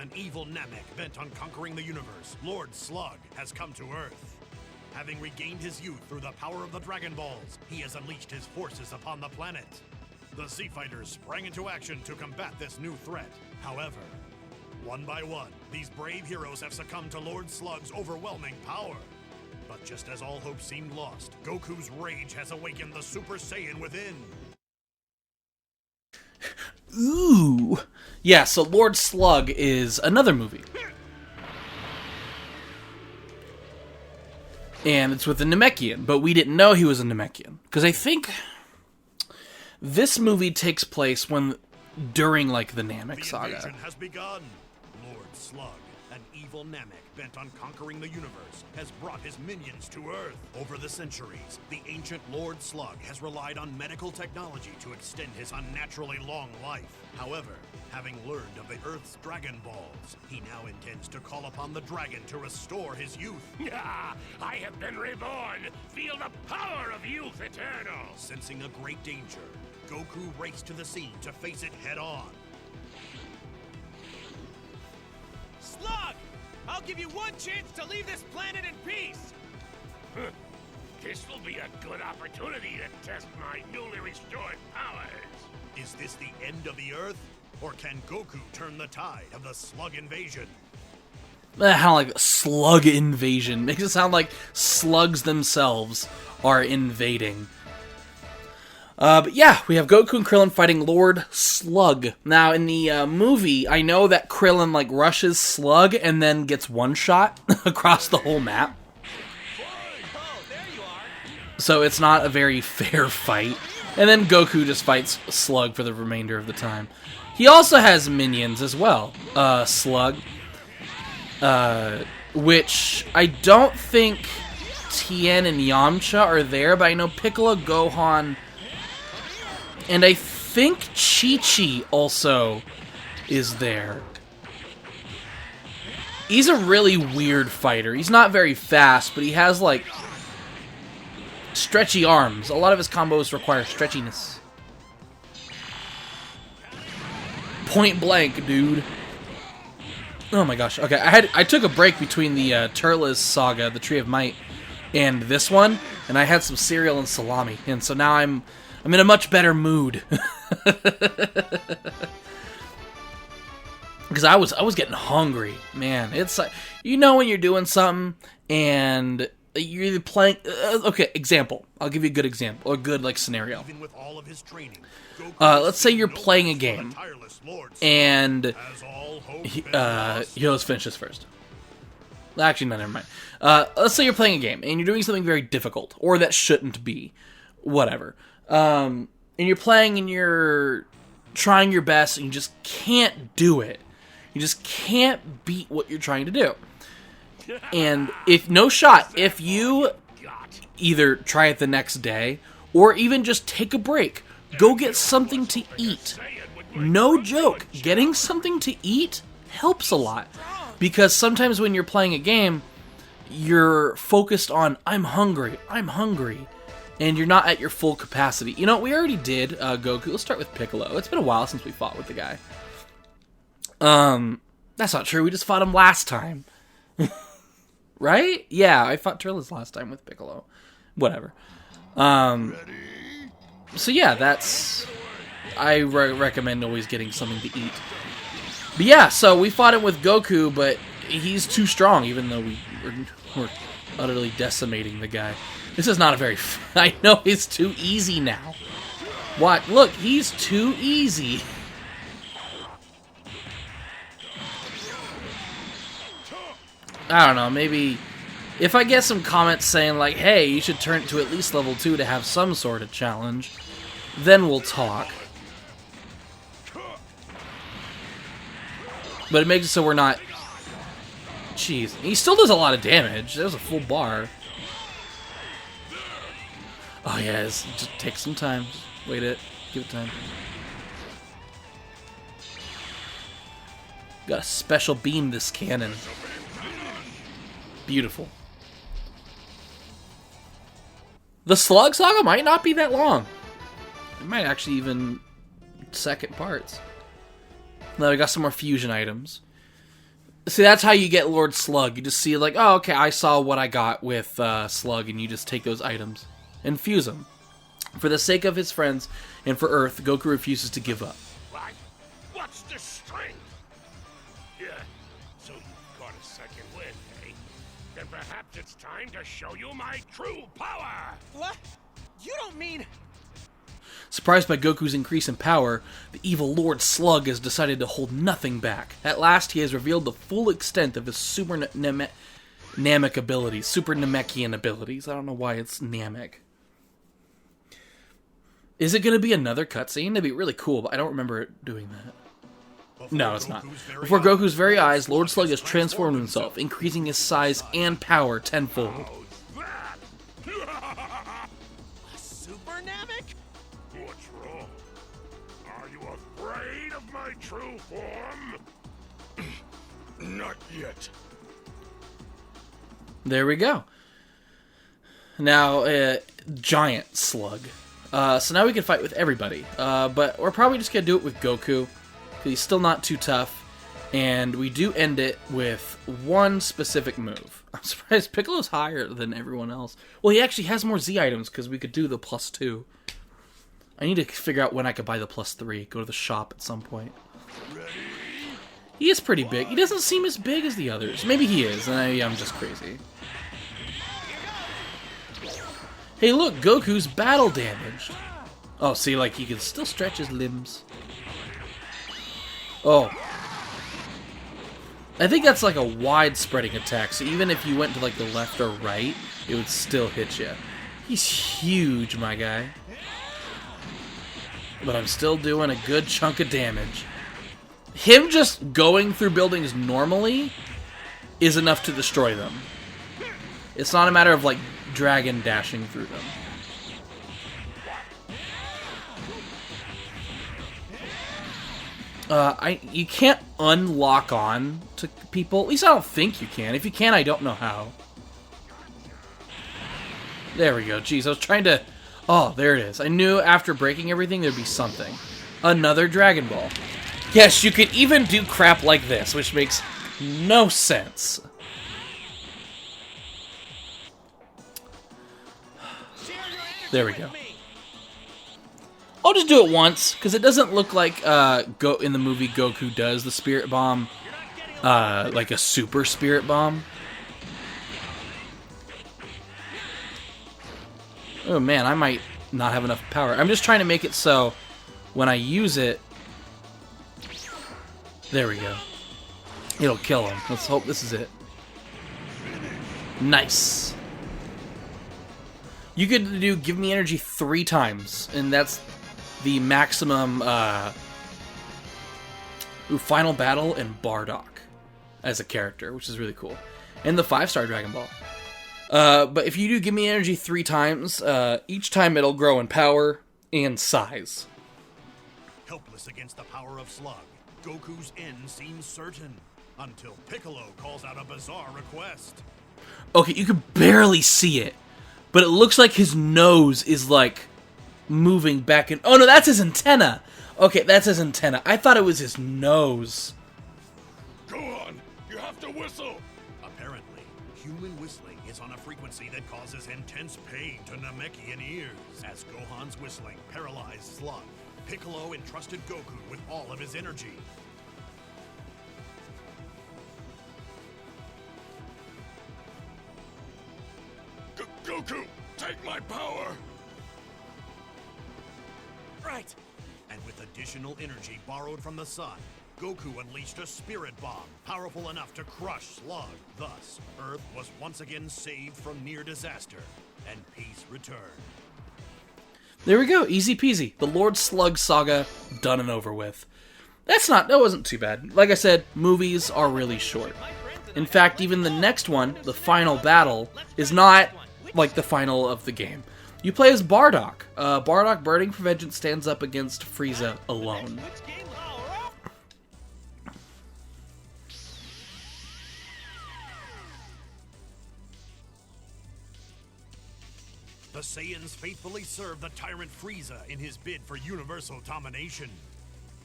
an evil Namek bent on conquering the universe, Lord Slug has come to Earth. Having regained his youth through the power of the Dragonballs, he has unleashed his forces upon the planet. The Sea Fighters sprang into action to combat this new threat. However, one by one, these brave heroes have succumbed to Lord Slug's overwhelming power. But just as all hope seemed lost, Goku's rage has awakened the Super Saiyan within. Ooh. Yeah, so Lord Slug is another movie. And it's with a Namekian, but we didn't know he was a Namekian. Because I think this movie takes place during, like, the Namek saga. The invasion has begun. Lord Slug, an evil Namek bent on conquering the universe, has brought his minions to Earth. Over the centuries, the ancient Lord Slug has relied on medical technology to extend his unnaturally long life. However, having learned of the Earth's Dragon Balls, he now intends to call upon the dragon to restore his youth. Ah, I have been reborn! Feel the power of youth eternal! Sensing a great danger, Goku raced to the scene to face it head-on. Slug! I'll give you one chance to leave this planet in peace! This will be a good opportunity to test my newly restored powers. Is this the end of the Earth? Or can Goku turn the tide of the Slug invasion? I don't like Slug invasion. Makes it sound like slugs themselves are invading. But yeah, we have Goku and Krillin fighting Lord Slug. Now, in the movie, I know that Krillin, like, rushes Slug and then gets one shot across the whole map. So it's not a very fair fight. And then Goku just fights Slug for the remainder of the time. He also has minions as well, Slug. Which I don't think Tien and Yamcha are there, but I know Piccolo, Gohan, and I think Chi-Chi also is there. He's a really weird fighter. He's not very fast, but he has, like, stretchy arms. A lot of his combos require stretchiness. Point blank, dude. Oh my gosh. Okay, I took a break between the Turles saga, the Tree of Might, and this one, and I had some cereal and salami, and so now I'm in a much better mood. Because I was getting hungry, man. It's like, you know, when you're doing something and you're either playing. Okay, example. I'll give you a good example, or a good, like, scenario. Even with all of his training, Let's say you're playing a game, and let's finish this first. Actually, no, never mind. Let's say you're playing a game and you're doing something very difficult, or that shouldn't be, whatever. And you're playing and you're trying your best and you just can't do it. You just can't beat what you're trying to do. And if you either try it the next day or even just take a break, go get something to eat. No joke, getting something to eat helps a lot. Because sometimes when you're playing a game, you're focused on, I'm hungry, and you're not at your full capacity. You know, we already did Goku. Let's start with Piccolo. It's been a while since we fought with the guy. That's not true. We just fought him last time. Right? Yeah, I fought Turles last time with Piccolo. Whatever. So yeah, I recommend always getting something to eat. But yeah, so we fought him with Goku, but he's too strong, even though we're utterly decimating the guy. This is not a very... I know it's too easy now. What? Look, he's too easy. I don't know, maybe... If I get some comments saying, like, hey, you should turn it to at least level 2 to have some sort of challenge, then we'll talk. But it makes it so we're not... Jeez. He still does a lot of damage. There's a full bar. Oh, yeah. Just take some time. Just wait it. Give it time. Got a special beam, this cannon. Beautiful. The Slug Saga might not be that long. It might actually even second parts. Now we got some more fusion items. See, that's how you get Lord Slug. You just see, like, oh, okay, I saw what I got with Slug, and you just take those items and fuse them. For the sake of his friends and for Earth, Goku refuses to give up. What? What's the strength? Yeah, so you've got a second wind, eh? Then perhaps it's time to show you my true power! What? You don't mean... Surprised by Goku's increase in power, the evil Lord Slug has decided to hold nothing back. At last, he has revealed the full extent of his super Namek abilities. Super Namekian abilities. I don't know why it's Namek. Is it going to be another cutscene? That'd be really cool, but I don't remember it doing that. No, it's not. Before Goku's very eyes, Lord Slug has transformed himself, increasing his size and power tenfold. Super Namek? What's wrong? Are you afraid of my true form? Not yet. There we go. Now, Giant Slug. So now we can fight with everybody. But we're probably just going to do it with Goku, because he's still not too tough. And we do end it with one specific move. I'm surprised Piccolo's higher than everyone else. Well, he actually has more Z items, because we could do the +2. I need to figure out when I could buy the +3. Go to the shop at some point. He is pretty big. He doesn't seem as big as the others. Maybe he is, and I'm just crazy. Hey, look, Goku's battle damaged. Oh, see, like, he can still stretch his limbs. Oh. I think that's like a wide-spreading attack, so even if you went to, like, the left or right, it would still hit you. He's huge, my guy. But I'm still doing a good chunk of damage. Him just going through buildings normally is enough to destroy them. It's not a matter of, like, dragon dashing through them. You can't unlock on to people. At least I don't think you can. If you can, I don't know how. There we go. Jeez, I was trying to... Oh, there it is. I knew after breaking everything there'd be something. Another Dragon Ball. Yes, you can even do crap like this, which makes no sense. There we go. I'll just do it once, because it doesn't look like in the movie Goku does the Spirit Bomb, like a Super Spirit Bomb. Oh man, I might not have enough power. I'm just trying to make it so when I use it, there we go. It'll kill him. Let's hope this is it. Nice. You could do give me energy 3 times, and that's the maximum final battle and Bardock as a character, which is really cool. And the 5-star Dragon Ball. But if you do give me energy 3 times, each time it'll grow in power and size. Helpless against the power of Slug, Goku's end seems certain, until Piccolo calls out a bizarre request. Okay, you can barely see it, but it looks like his nose is, like, moving back and... Oh, no, that's his antenna! Okay, that's his antenna. I thought it was his nose. Go on, you have to whistle. Apparently, human whistling is on a frequency that causes intense pain to Namekian ears. As Gohan's whistling paralyzed Slug, Piccolo entrusted Goku with all of his energy. Goku, take my power! Right! And with additional energy borrowed from the sun, Goku unleashed a spirit bomb, powerful enough to crush Slug. Thus, Earth was once again saved from near disaster, and peace returned. There we go, easy peasy. The Lord Slug saga done and over with. That wasn't too bad. Like I said, movies are really short. In fact, even the next one, the final battle, is not like the final of the game. You play as Bardock. Bardock, burning for vengeance, stands up against Frieza alone. The Saiyans faithfully served the tyrant Frieza in his bid for universal domination.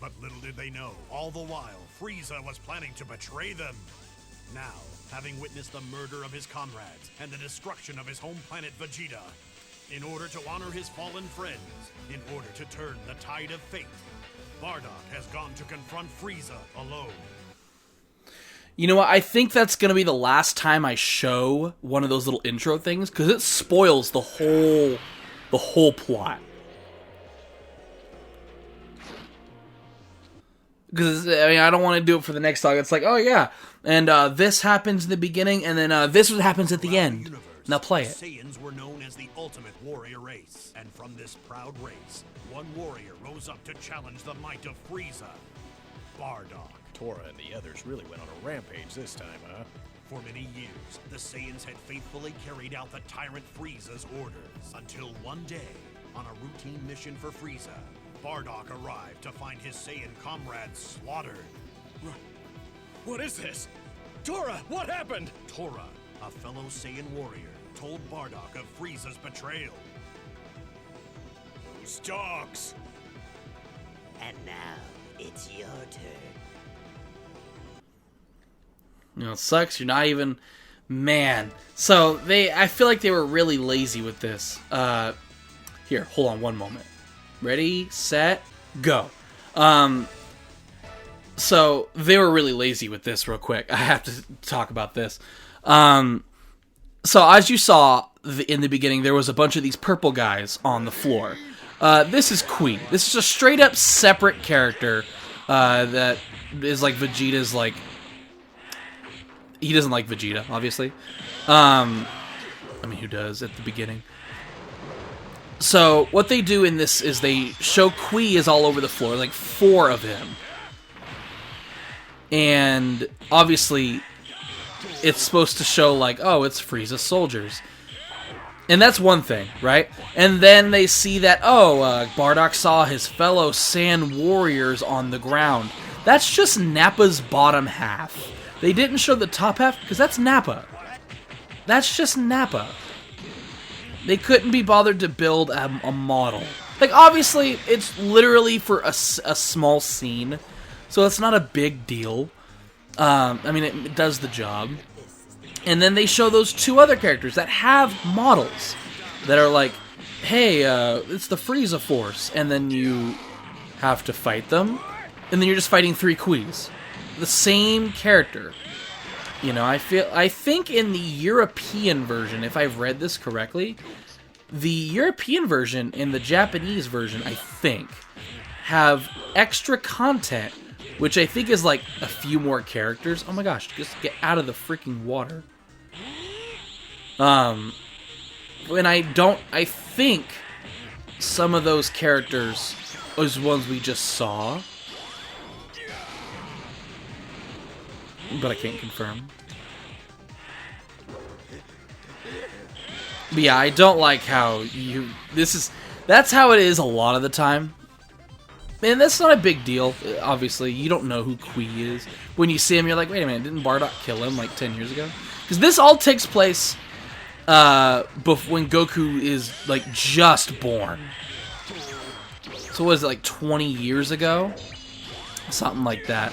But little did they know, all the while, Frieza was planning to betray them. Now, having witnessed the murder of his comrades and the destruction of his home planet Vegeta, in order to honor his fallen friends, in order to turn the tide of fate, Bardock has gone to confront Frieza alone. You know what? I think that's going to be the last time I show one of those little intro things, because it spoils the whole plot. Because, I mean, I don't want to do it for the next talk. It's like, oh yeah, and this happens in the beginning, and then this happens at the end. Now play it. Saiyans were known as the ultimate warrior race, and from this proud race, one warrior rose up to challenge the might of Frieza, Bardock. Tora and the others really went on a rampage this time, huh? For many years, the Saiyans had faithfully carried out the tyrant Frieza's orders, until one day, on a routine mission for Frieza, Bardock arrived to find his Saiyan comrades slaughtered. What is this? Tora, what happened? Tora, a fellow Saiyan warrior, told Bardock of Frieza's betrayal. Those dogs! And now, it's your turn. You know, it sucks. You're not even... Man. So, I feel like they were really lazy with this. Here, hold on one moment. Ready, set, go. So, they were really lazy with this real quick. I have to talk about this. So, as you saw in the beginning, there was a bunch of these purple guys on the floor. This is Kui. This is a straight-up separate character that is like Vegeta's, like... He doesn't like Vegeta, obviously. I mean, who does at the beginning? So, what they do in this is they show Kui is all over the floor, like 4 of him. And, obviously, it's supposed to show, like, oh, it's Frieza's soldiers. And that's one thing, right? And then they see that, oh, Bardock saw his fellow Sand warriors on the ground. That's just Nappa's bottom half. They didn't show the top half, because that's Nappa. That's just Nappa. They couldn't be bothered to build a model. Like, obviously, it's literally for a small scene, so it's not a big deal. I mean, it does the job. And then they show those 2 other characters that have models that are like, hey, it's the Frieza Force, and then you have to fight them, and then you're just fighting 3 Kuis. The same character. You know, I think in the European version, if I've read this correctly, the European version and the Japanese version, I think, have extra content, which I think is like a few more characters. Oh my gosh, just get out of the freaking water. And I think some of those characters was ones we just saw, but I can't confirm. But yeah, I don't like how that's how it is a lot of the time. And that's not a big deal, obviously. You don't know who Kui is. When you see him, you're like, wait a minute, didn't Bardock kill him like 10 years ago? Because this all takes place when Goku is like just born. So what is it, like 20 years ago? Something like that.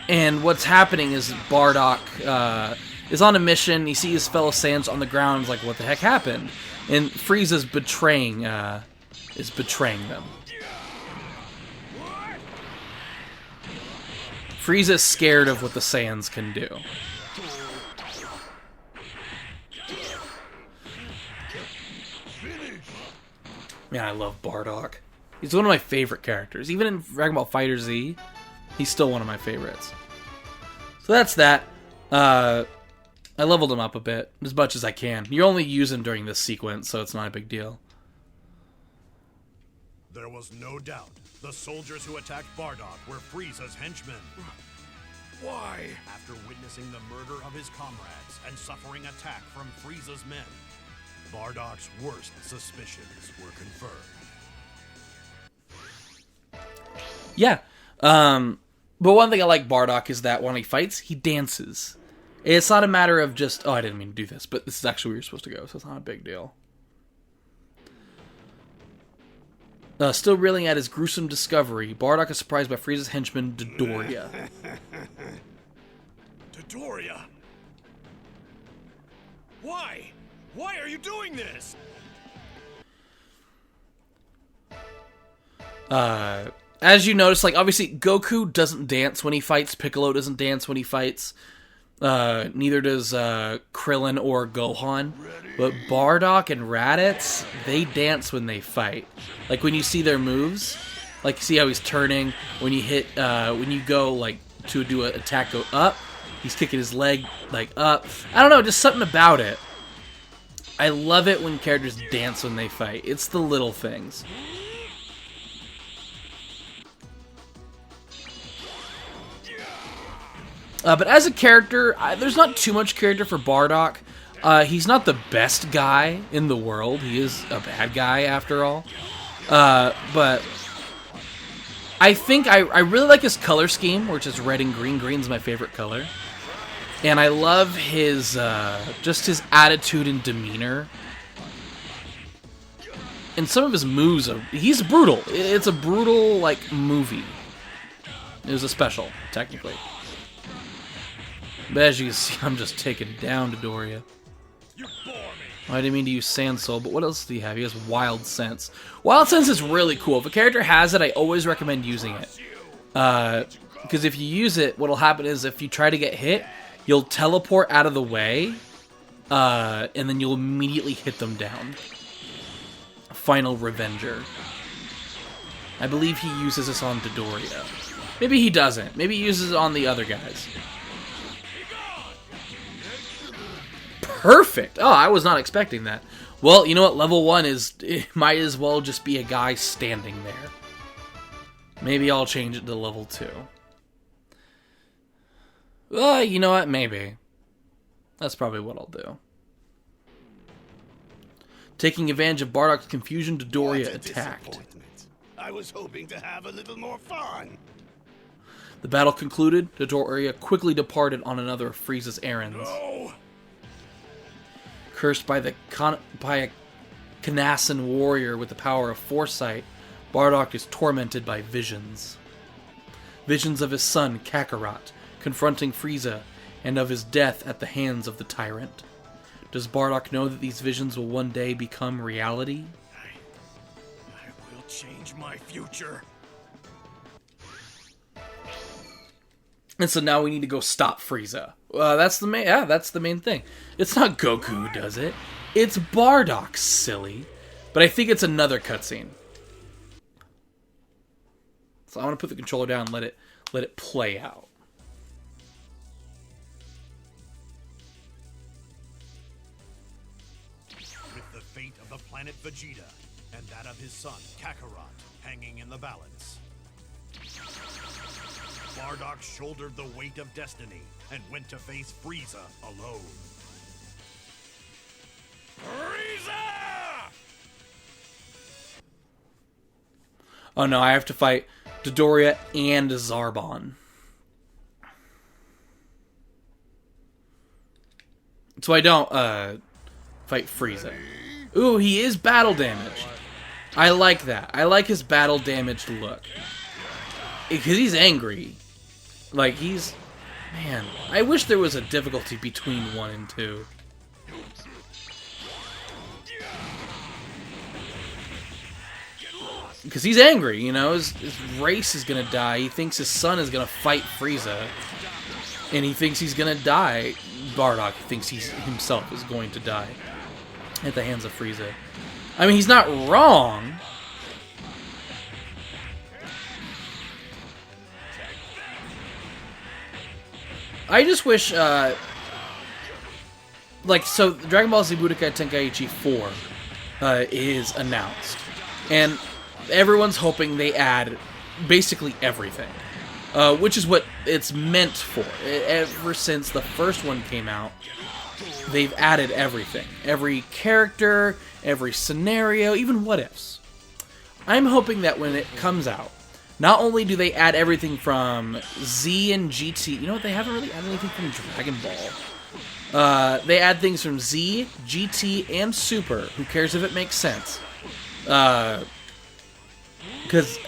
And what's happening is Bardock is on a mission. He sees his fellow Saiyans on the ground. He's like, what the heck happened? And Frieza's betraying them. Frieza's scared of what the Saiyans can do. Man, I love Bardock. He's one of my favorite characters. Even in Dragon Ball FighterZ, he's still one of my favorites. So that's that. I leveled him up a bit, as much as I can. You only use him during this sequence, so it's not a big deal. There was no doubt the soldiers who attacked Bardock were Frieza's henchmen. Why? After witnessing the murder of his comrades and suffering attack from Frieza's men, Bardock's worst suspicions were confirmed. Yeah. But one thing I like Bardock is that when he fights, he dances. It's not a matter of just, oh, I didn't mean to do this, but this is actually where you're supposed to go, so it's not a big deal. Still reeling at his gruesome discovery, Bardock is surprised by Frieza's henchman, Dodoria. Dodoria! Why? Why are you doing this? As you notice, like, obviously, Goku doesn't dance when he fights, Piccolo doesn't dance when he fights, neither does Krillin or Gohan, but Bardock and Raditz, they dance when they fight. Like, when you see their moves, like, see how he's turning, when you hit, when you go, like, to do an attack, go up, he's kicking his leg, like, up. I don't know, just something about it. I love it when characters dance when they fight. It's the little things. But as a character, there's not too much character for Bardock. He's not the best guy in the world. He is a bad guy, after all. But I think I really like his color scheme, which is red and green. Green's my favorite color. And I love his, just his attitude and demeanor. And some of his moves, he's brutal. It's a brutal, like, movie. It was a special, technically. But as you can see, I'm just taking down Dodoria. You bore me. I didn't mean to use Sand Soul, but what else do you have? He has Wild Sense. Wild Sense is really cool. If a character has it, I always recommend using it. Because if you use it, what'll happen is if you try to get hit, you'll teleport out of the way, and then you'll immediately hit them down. Final Revenger. I believe he uses this on Dodoria. Maybe he doesn't. Maybe he uses it on the other guys. Perfect! Oh, I was not expecting that. Well, you know what? Level 1 is... It might as well just be a guy standing there. Maybe I'll change it to level 2. You know what? Maybe. That's probably what I'll do. Taking advantage of Bardock's confusion, Dodoria attacked. I was hoping to have a little more fun. The battle concluded. Dodoria quickly departed on another of Frieza's errands. No! Cursed by a Kanassan warrior with the power of foresight, Bardock is tormented by visions. Visions of his son, Kakarot, confronting Frieza, and of his death at the hands of the tyrant. Does Bardock know that these visions will one day become reality? I will change my future. And so now we need to go stop Frieza. That's the main thing. It's not Goku who does it. It's Bardock, silly. But I think it's another cutscene. So I want to put the controller down and let it play out. With the fate of the planet Vegeta and that of his son, Kakarot, hanging in the balance, Bardock shouldered the weight of destiny and went to face Frieza alone. Frieza! Oh no, I have to fight Dodoria and Zarbon. So I don't fight Frieza. Ooh, he is battle damaged. I like that. I like his battle damaged look. Because he's angry. Like, he's... Man, I wish there was a difficulty between 1 and 2. Because he's angry, you know? His race is gonna die. He thinks his son is gonna fight Frieza. And he thinks he's gonna die. Bardock thinks he himself is going to die at the hands of Frieza. I mean, he's not wrong. I just wish, like, so Dragon Ball Z Budokai Tenkaichi 4 is announced. And everyone's hoping they add basically everything. Which is what it's meant for. Ever since the first one came out, they've added everything. Every character, every scenario, even what-ifs. I'm hoping that when it comes out, not only do they add everything from Z and GT... You know what? They haven't really added anything from Dragon Ball. They add things from Z, GT, and Super. Who cares if it makes sense? because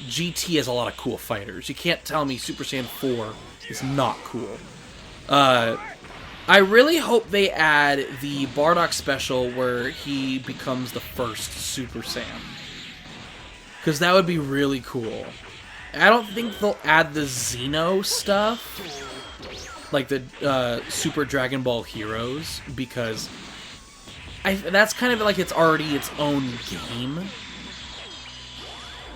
GT has a lot of cool fighters. You can't tell me Super Saiyan 4 is not cool. I really hope they add the Bardock special where he becomes the first Super Saiyan. Because that would be really cool. I don't think they'll add the Xeno stuff, like the Super Dragon Ball Heroes, because that's kind of like it's already its own game.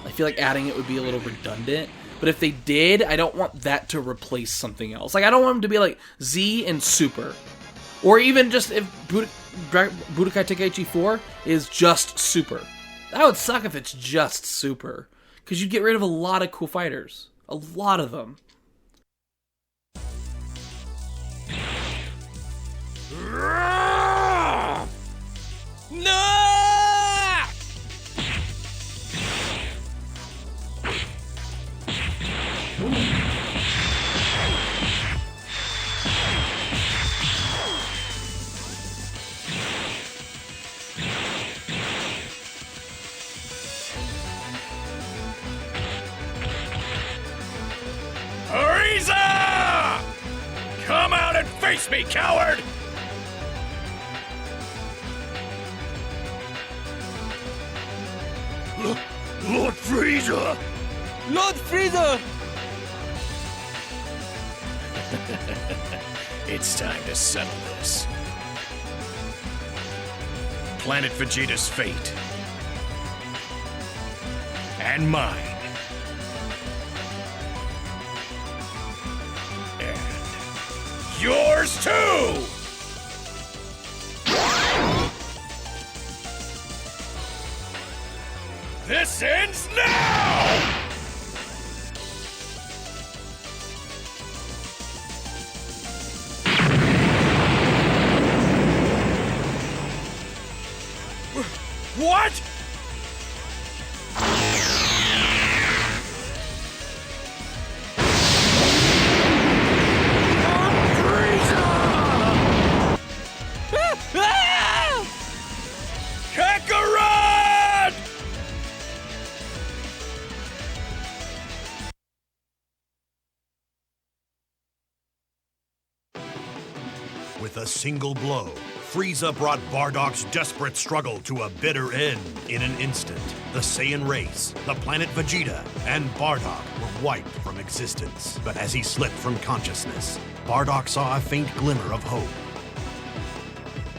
I feel like adding it would be a little redundant. But if they did, I don't want that to replace something else. Like, I don't want them to be like Z and Super. Or even just if Budokai Tenkaichi 4 is just Super. That would suck if it's just Super. Because you'd get rid of a lot of cool fighters. A lot of them. No! Frieza! Come out and face me, coward! Lord Frieza! Lord Frieza! It's time to settle this. Planet Vegeta's fate. And mine. And yours too! This ends now! What? Kakarot! With a single blow, Frieza brought Bardock's desperate struggle to a bitter end in an instant. The Saiyan race, the planet Vegeta, and Bardock were wiped from existence. But as he slipped from consciousness, Bardock saw a faint glimmer of hope.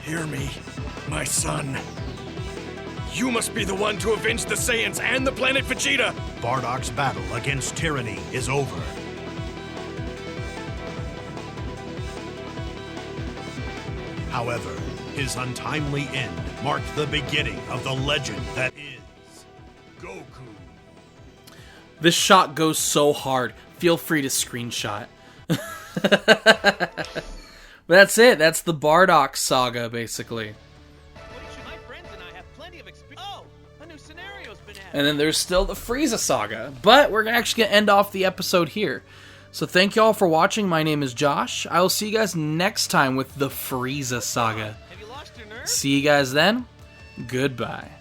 Hear me, my son. You must be the one to avenge the Saiyans and the planet Vegeta! Bardock's battle against tyranny is over. However, his untimely end marked the beginning of the legend that is Goku. This shot goes so hard. Feel free to screenshot. But that's it. That's the Bardock saga, basically. My friends and I have plenty of experience. Oh, a new scenario's been added. And then there's still the Frieza saga. But we're actually going to end off the episode here. So thank you all for watching. My name is Josh. I will see you guys next time with the Frieza saga. Have you lost your nerve? See you guys then. Goodbye.